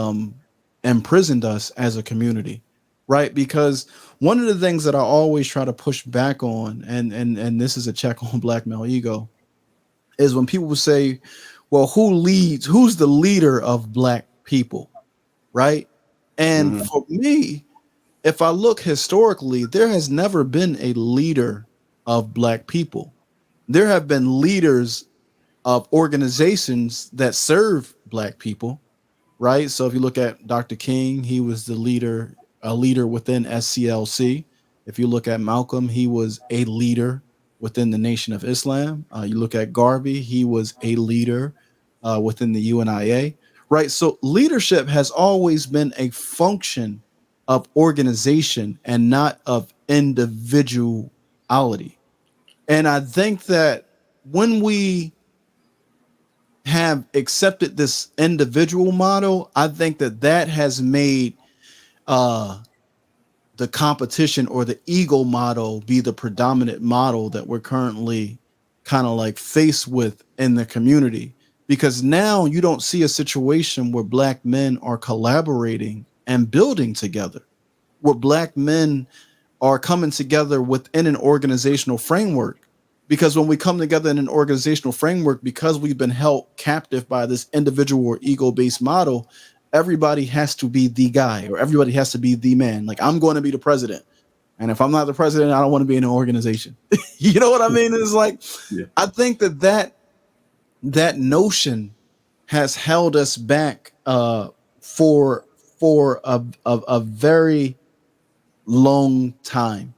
imprisoned us as a community, right? Because one of the things that I always try to push back on, and this is a check on black male ego, is when people say, well, who's the leader of black people, right? And for me, if I look historically, there has never been a leader of black people. There have been leaders of organizations that serve black people, right? So if you look at Dr. King, he was a leader within SCLC. If you look at Malcolm, he was a leader within the Nation of Islam. You look at Garvey, he was a leader within the UNIA, right? So leadership has always been a function of organization and not of individuality. And I think that when we have accepted this individual model, I think that has made the competition or the ego model be the predominant model that we're currently kind of like faced with in the community. Because now you don't see a situation where black men are collaborating and building together, where black men are coming together within an organizational framework. Because when we come together in an organizational framework, because we've been held captive by this individual or ego-based model, everybody has to be the guy or everybody has to be the man. Like, I'm going to be the president. And if I'm not the president, I don't want to be in an organization. You know what I mean? It's like, yeah. I think that notion has held us back for a very long time.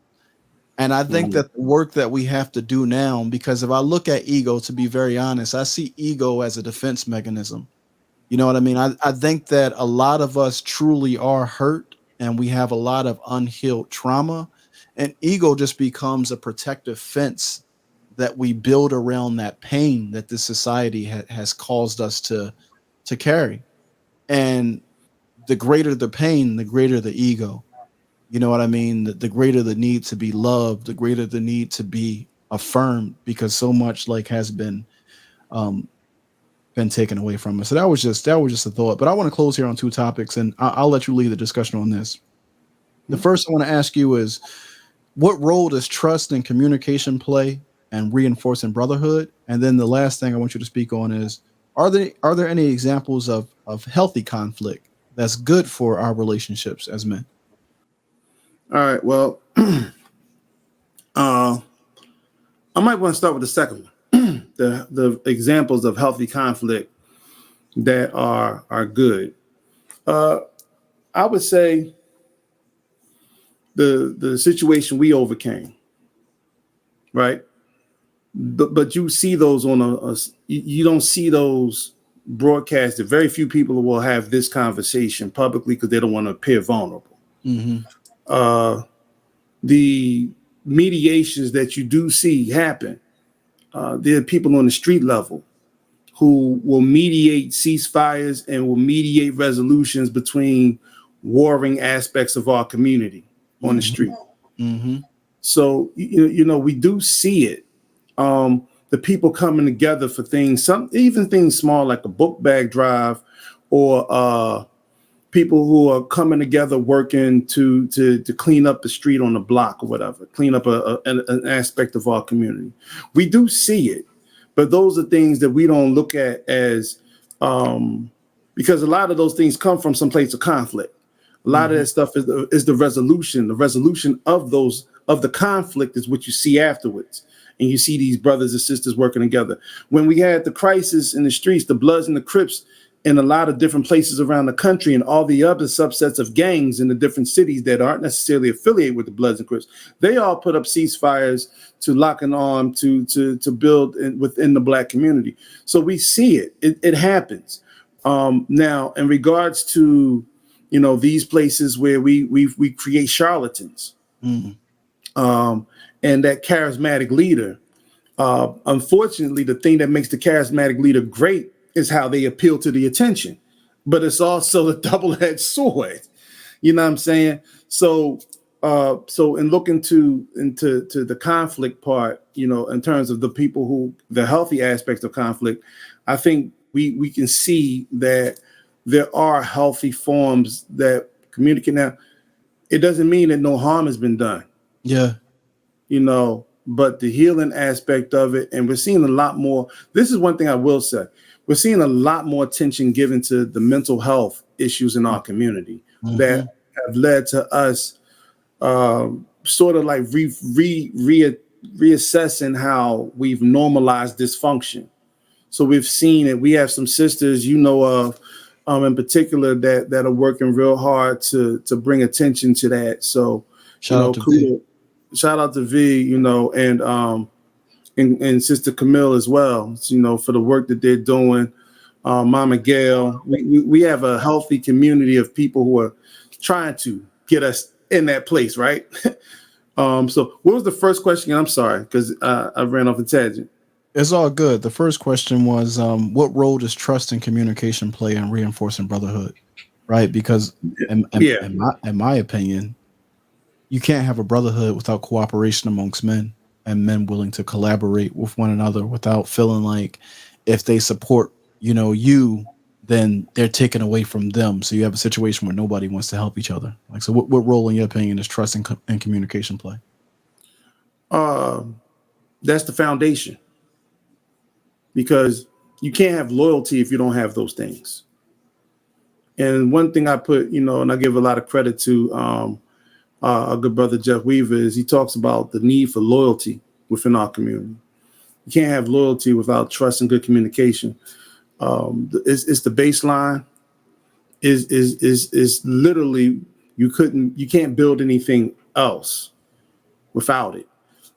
And I think that the work that we have to do now, because if I look at ego, to be very honest, I see ego as a defense mechanism. You know what I mean? I think that a lot of us truly are hurt and we have a lot of unhealed trauma, and ego just becomes a protective fence that we build around that pain that this society has caused us to carry. And the greater the pain, the greater the ego. You know what I mean? The greater the need to be loved, the greater the need to be affirmed, because so much like has been taken away from us. So that was just a thought. But I want to close here on two topics, and I'll let you lead the discussion on this. The first I want to ask you is, what role does trust and communication play and reinforcing brotherhood? And then the last thing I want you to speak on is, are there any examples of healthy conflict that's good for our relationships as men? All right. Well, I might want to start with the second one, the examples of healthy conflict that are good. I would say the situation we overcame, right? But you see those on you don't see those broadcasted. Very few people will have this conversation publicly because they don't want to appear vulnerable. Mm-hmm. The mediations that you do see happen, there are people on the street level who will mediate ceasefires and will mediate resolutions between warring aspects of our community on the street. Mm-hmm. So, you know, we do see it. The people coming together for things, even things small like a book bag drive, or people who are coming together working to clean up the street on the block or whatever, clean up an aspect of our community. We do see it, but those are things that we don't look at as, because a lot of those things come from some place of conflict. A lot of that stuff is the resolution. The resolution of the conflict is what you see afterwards. And you see these brothers and sisters working together. When we had the crisis in the streets, the Bloods and the Crips in a lot of different places around the country, and all the other subsets of gangs in the different cities that aren't necessarily affiliated with the Bloods and Crips, they all put up ceasefires to lock an arm to build within the Black community. So we see it. It happens. Now, in regards to, you know, these places where we create charlatans, and that charismatic leader, unfortunately, the thing that makes the charismatic leader great is how they appeal to the attention, but it's also a double-edged sword. You know what I'm saying? So in looking into the conflict part, you know, in terms of the healthy aspects of conflict, I think we can see that there are healthy forms that communicate. Now, it doesn't mean that no harm has been done. Yeah. You know, but the healing aspect of it, and we're seeing a lot more. This is one thing I will say. We're seeing a lot more attention given to the mental health issues in our community that have led to us sort of like reassessing how we've normalized dysfunction. So we've seen it. We have some sisters, you know, of in particular that are working real hard to bring attention to that. So shout out to V, you know, and Sister Camille as well, you know, for the work that they're doing. Mama Gail, we have a healthy community of people who are trying to get us in that place, right? So what was the first question? I'm sorry, because I ran off the tangent. It's all good. The first question was, what role does trust and communication play in reinforcing brotherhood? Right? Because in my opinion, you can't have a brotherhood without cooperation amongst men, and men willing to collaborate with one another without feeling like if they support, you know, you, then they're taken away from them. So you have a situation where nobody wants to help each other. Like, so what role, in your opinion, does trust and communication play? That's the foundation, because you can't have loyalty if you don't have those things. And one thing I put, you know, and I give a lot of credit to our good brother Jeff Weaver, is he talks about the need for loyalty within our community. You can't have loyalty without trust and good communication. It's the baseline. Is literally you can't build anything else without it.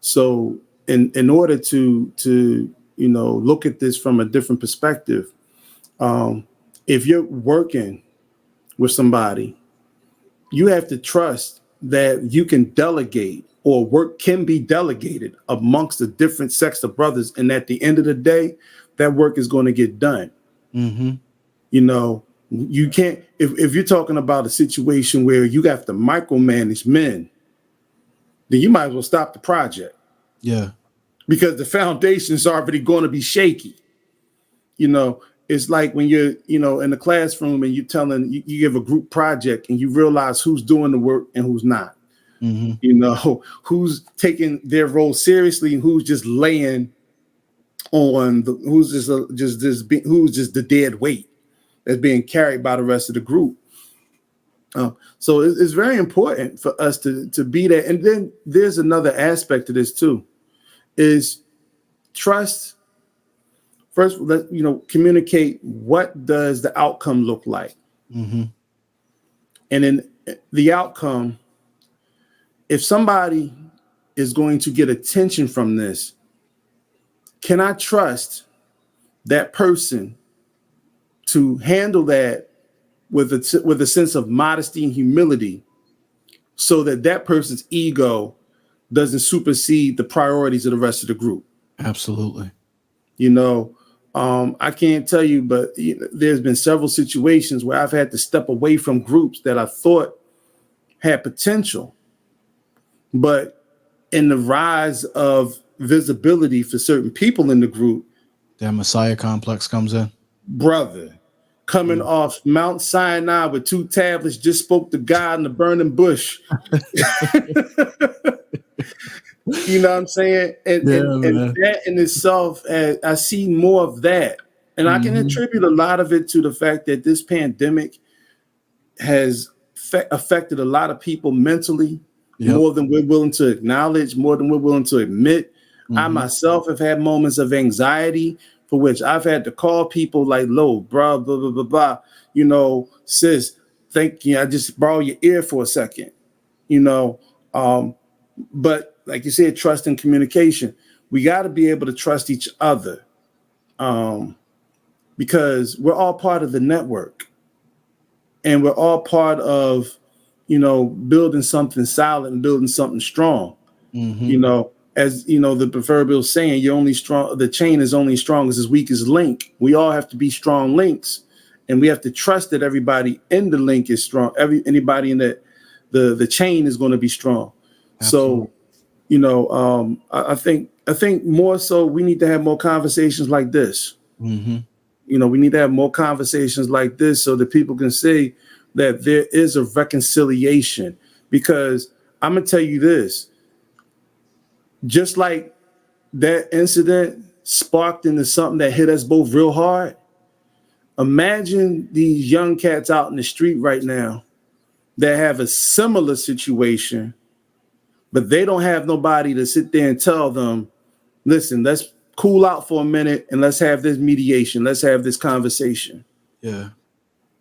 So in order to you know, look at this from a different perspective, if you're working with somebody, you have to trust that you can delegate, or work can be delegated amongst the different sects of brothers. And at the end of the day, that work is going to get done. You know, you can't, if you're talking about a situation where you have to micromanage men, then you might as well stop the project. Yeah. Because the foundation is already going to be shaky. You know, it's like when you're, you know, in the classroom and you give a group project and you realize who's doing the work and who's not. You know, who's taking their role seriously and who's just laying on who's just the dead weight that's being carried by the rest of the group. So it's very important for us to be there. And then there's another aspect to this too, is trust. First, you know, communicate, what does the outcome look like? And then the outcome, if somebody is going to get attention from this, can I trust that person to handle that with a sense of modesty and humility, so that that person's ego doesn't supersede the priorities of the rest of the group? Absolutely. You know, I can't tell you, but there's been several situations where I've had to step away from groups that I thought had potential, but in the rise of visibility for certain people in the group, that Messiah complex comes in. Brother, coming off Mount Sinai with 2 tablets, just spoke to God in the burning bush. You know what I'm saying? And that in itself, I see more of that. And I can attribute a lot of it to the fact that this pandemic has affected a lot of people mentally, more than we're willing to acknowledge, more than we're willing to admit. I myself have had moments of anxiety for which I've had to call people like, "Lo, blah, blah, blah, blah, blah. You know, sis, thank you. I just borrow your ear for a second." You know, but like you said, trust and communication. We got to be able to trust each other, because we're all part of the network, and we're all part of, you know, building something solid and building something strong. You know, as you know, the proverbial saying, "You're only strong. The chain is only strong as its weakest link." We all have to be strong links, and we have to trust that everybody in the link is strong. Anybody in the chain is going to be strong. Absolutely. So, you know, I think more so we need to have more conversations like this. You know, we need to have more conversations like this so that people can say that there is a reconciliation. Because I'm gonna tell you this, just like that incident sparked into something that hit us both real hard. Imagine these young cats out in the street right now that have a similar situation, but they don't have nobody to sit there and tell them, "Listen, let's cool out for a minute and let's have this mediation. Let's have this conversation." Yeah.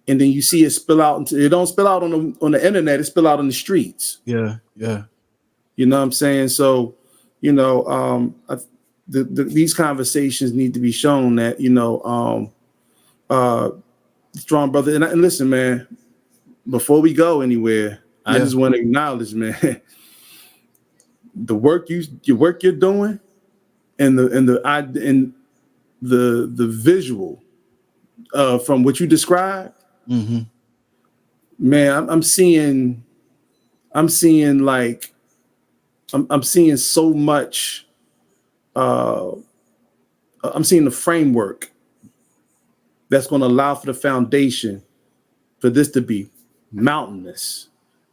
And then you see it spill out into, it don't spill out on the internet, it spill out in the streets. Yeah. Yeah. You know what I'm saying? So, you know, these conversations need to be shown that, you know, strong brother. And listen, man, before we go anywhere, I just want to acknowledge, man, the work you're doing, and the visual from what you described, man, I'm seeing like I'm seeing so much. I'm seeing the framework that's going to allow for the foundation for this to be mountainous.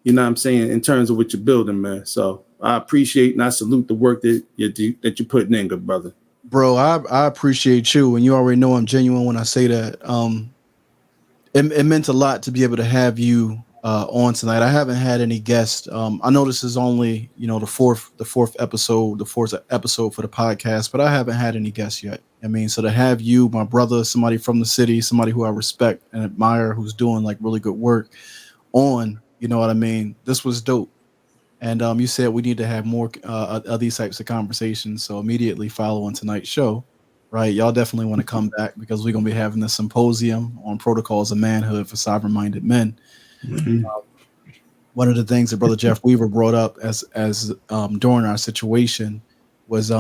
You know what I'm saying, in terms of what you're building, man. So I appreciate and I salute the work that you're putting in, good brother. Bro, I appreciate you, and you already know I'm genuine when I say that. It meant a lot to be able to have you on tonight. I haven't had any guests. I know this is only, you know, the fourth episode for the podcast, but I haven't had any guests yet. I mean, so to have you, my brother, somebody from the city, somebody who I respect and admire, who's doing like really good work on, you know what I mean? This was dope. And you said we need to have more of these types of conversations. So immediately following tonight's show, right? Y'all definitely want to come back, because we're going to be having the symposium on protocols of manhood for sovereign-minded men. One of the things that Brother Jeff Weaver brought up as during our situation was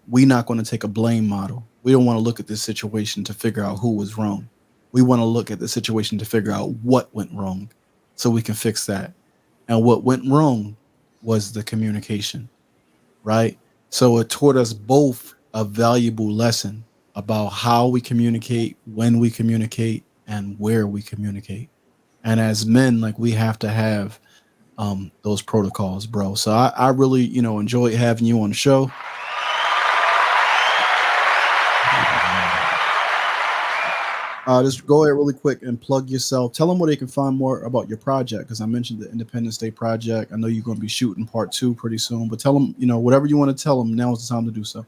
we not going to take a blame model. We don't want to look at this situation to figure out who was wrong. We want to look at the situation to figure out what went wrong so we can fix that. And what went wrong was the communication, right? So it taught us both a valuable lesson about how we communicate, when we communicate, and where we communicate. And as men, like, we have to have those protocols, bro. So I really, you know, enjoyed having you on the show. Just go ahead really quick and plug yourself. Tell them where they can find more about your project, because I mentioned the Independence Day Project. I know you're going to be shooting part 2 pretty soon, but tell them, you know, whatever you want to tell them, now is the time to do so.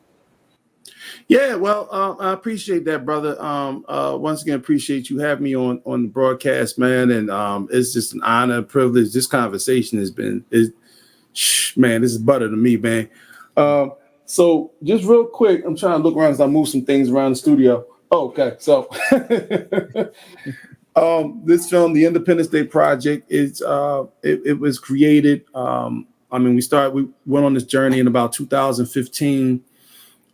Yeah, well, I appreciate that, brother. Once again, appreciate you having me on the broadcast, man. And it's just an honor, privilege. This conversation has been, man, this is butter to me, man. So just real quick, I'm trying to look around as I move some things around the studio. Oh, okay, so this film, the Independence Day Project, is it was created. I mean, we went on this journey in about 2015,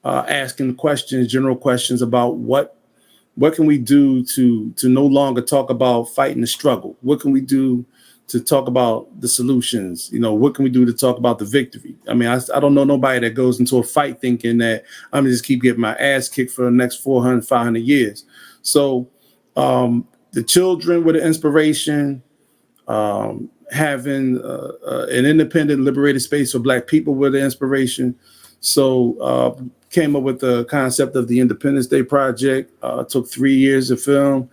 asking general questions about what can we do to no longer talk about fighting the struggle? What can we do to talk about the solutions? You know, what can we do to talk about the victory? I mean, I don't know nobody that goes into a fight thinking that I'm gonna just keep getting my ass kicked for the next 400, 500 years. So the children were the inspiration, having an independent, liberated space for Black people were the inspiration. So came up with the concept of the Independence Day Project. Took 3 years to film,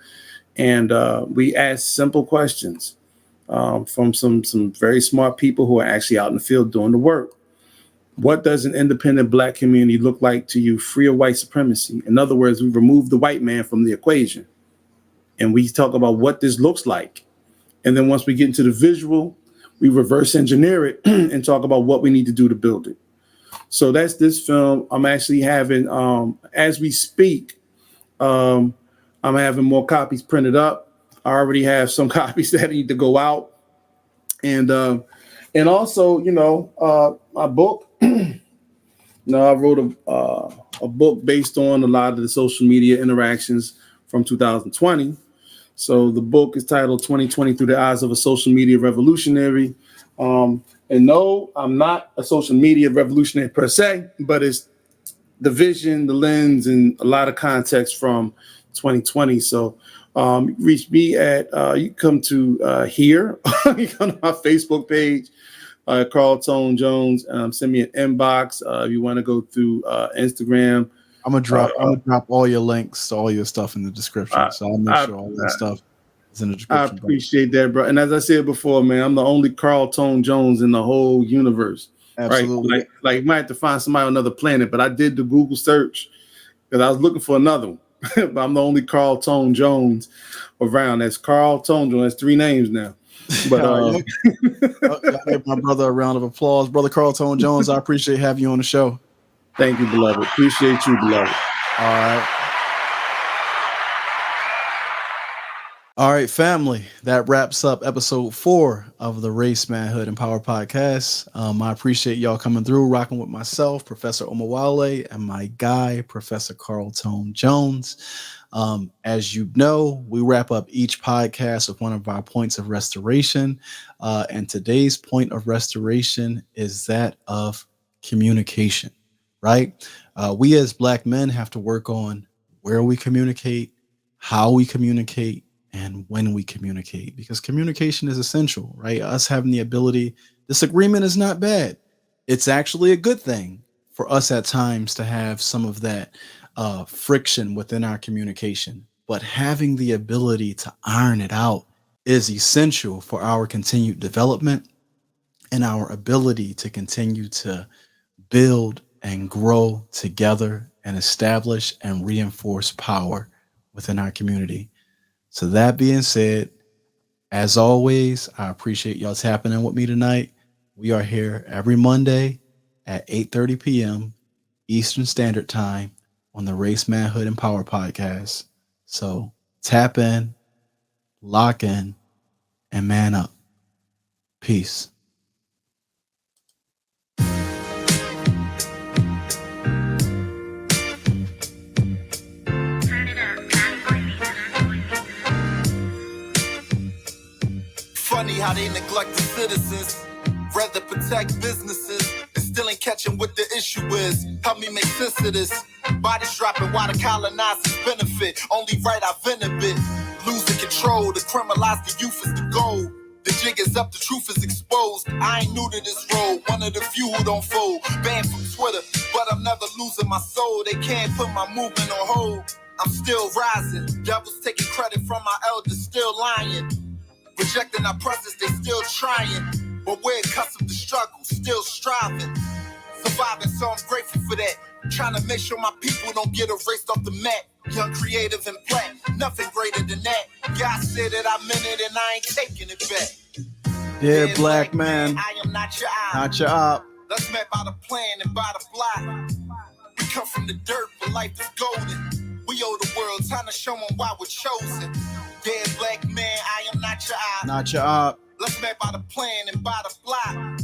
and we asked simple questions from some very smart people who are actually out in the field doing the work. What does an independent Black community look like to you free of white supremacy? In other words, we remove the white man from the equation and we talk about what this looks like. And then once we get into the visual, we reverse engineer it and talk about what we need to do to build it. So that's this film. I'm actually having, as we speak, I'm having more copies printed up. I already have some copies that need to go out. And also, my book, I wrote a book based on a lot of the social media interactions from 2020. So the book is titled 2020 Through the Eyes of a Social Media Revolutionary. And no, I'm not a social media revolutionary per se, but it's the vision, the lens, and a lot of context from 2020. So reach me at, you come to here, you come to my Facebook page, Carl Tone Jones. Send me an inbox. If you want to go through Instagram. I'm gonna drop all your links to all your stuff in the description. So I'll make sure all that stuff is in the description. I appreciate that, bro. And as I said before, man, I'm the only Carl Tone Jones in the whole universe. Absolutely. Right? Like you might have to find somebody on another planet, but I did the Google search because I was looking for another one. But I'm the only Carl Tone Jones around. That's Carl Tone Jones. That's 3 names now. But give my brother a round of applause. Brother Carl Tone Jones, I appreciate having you on the show. Thank you, beloved. Appreciate you, beloved. All right, family. That wraps up episode 4 of the Race, Manhood, and Power podcast. I appreciate y'all coming through, rocking with myself, Professor Omowale, and my guy, Professor Carl Tone Jones. As you know, we wrap up each podcast with one of our points of restoration. And today's point of restoration is that of communication, right? We as Black men have to work on where we communicate, how we communicate, and when we communicate, because communication is essential, right? Us having the ability, disagreement is not bad. It's actually a good thing for us at times to have some of that friction within our communication, but having the ability to iron it out is essential for our continued development and our ability to continue to build and grow together and establish and reinforce power within our community. So that being said, as always, I appreciate y'all tapping in with me tonight. We are here every Monday at 8:30 p.m. Eastern Standard Time on the Race, Manhood, and Power podcast. So tap in, lock in, and man up. Peace. Funny how they neglect the citizens, rather protect businesses, and still ain't catching what the issue is. Help me make sense of this. Bodies dropping while the colonizers benefit. Only right I've been a bit. Losing control, to criminalize the youth is the goal. The jig is up, the truth is exposed. I ain't new to this road, one of the few who don't fold. Banned from Twitter, but I'm never losing my soul. They can't put my movement on hold. I'm still rising. Devils taking credit from my elders, still lying. Rejecting our presence, they still trying. But we're accustomed to struggle, still striving. Surviving, so I'm grateful for that. Trying to make sure my people don't get erased off the map. Young, creative, and black, nothing greater than that. God said that I meant it and I ain't taking it back. Yeah, Black man, I am not your eye. not your op. Let's map out a plan and by the fly. We come from the dirt, but life is golden. We owe the world time to show them why we're chosen. Yeah, Black man, I am not your eye. Not your op. Let's map out a plan and by the fly.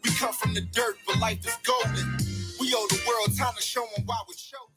We come from the dirt, but life is golden. We owe the world time to show them why we're chosen.